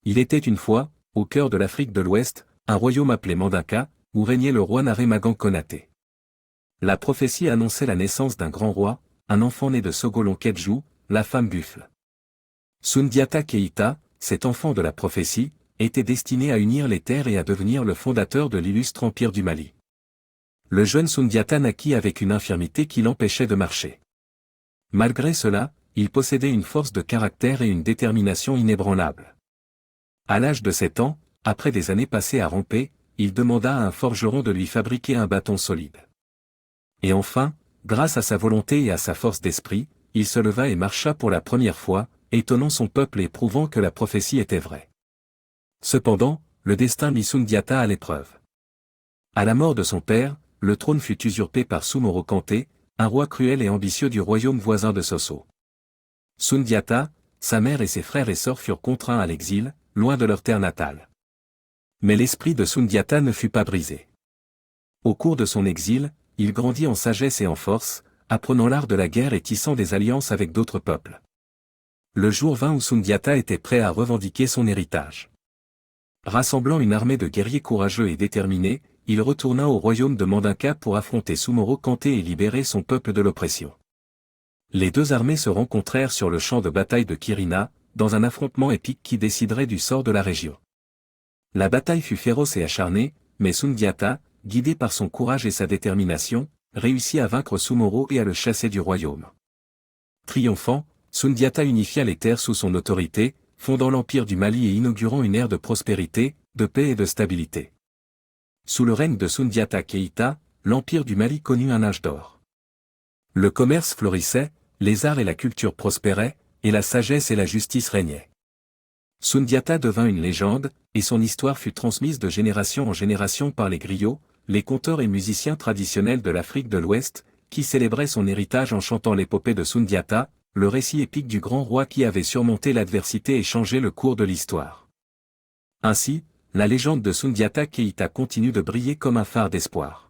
Il était une fois, au cœur de l'Afrique de l'Ouest, un royaume appelé Mandinka, où régnait le roi Naremagan Konaté. La prophétie annonçait la naissance d'un grand roi, un enfant né de Sogolon Kedjou, la femme buffle. Soundiata Keïta, cet enfant de la prophétie, était destiné à unir les terres et à devenir le fondateur de l'illustre empire du Mali. Le jeune Soundiata naquit avec une infirmité qui l'empêchait de marcher. Malgré cela, il possédait une force de caractère et une détermination inébranlables. À l'âge de 7 ans, après des années passées à ramper, il demanda à un forgeron de lui fabriquer un bâton solide. Et enfin, grâce à sa volonté et à sa force d'esprit, il se leva et marcha pour la première fois, étonnant son peuple et prouvant que la prophétie était vraie. Cependant, le destin mit Soundiata à l'épreuve. À la mort de son père, le trône fut usurpé par Soumoro Kanté, un roi cruel et ambitieux du royaume voisin de Sosso. Soundiata, sa mère et ses frères et sœurs furent contraints à l'exil, loin de leur terre natale. Mais l'esprit de Soundiata ne fut pas brisé. Au cours de son exil, il grandit en sagesse et en force, apprenant l'art de la guerre et tissant des alliances avec d'autres peuples. Le jour vint où Soundiata était prêt à revendiquer son héritage. Rassemblant une armée de guerriers courageux et déterminés, il retourna au royaume de Mandinka pour affronter Soumoro Kanté et libérer son peuple de l'oppression. Les deux armées se rencontrèrent sur le champ de bataille de Kirina, dans un affrontement épique qui déciderait du sort de la région. La bataille fut féroce et acharnée, mais Soundiata, guidé par son courage et sa détermination, réussit à vaincre Soumoro et à le chasser du royaume. Triomphant, Soundiata unifia les terres sous son autorité, fondant l'empire du Mali et inaugurant une ère de prospérité, de paix et de stabilité. Sous le règne de Soundiata Keïta, l'empire du Mali connut un âge d'or. Le commerce florissait, les arts et la culture prospéraient, et la sagesse et la justice régnaient. Soundiata devint une légende, et son histoire fut transmise de génération en génération par les griots, les conteurs et musiciens traditionnels de l'Afrique de l'Ouest, qui célébraient son héritage en chantant l'épopée de Soundiata, le récit épique du grand roi qui avait surmonté l'adversité et changé le cours de l'histoire. Ainsi, la légende de Soundiata Keïta continue de briller comme un phare d'espoir.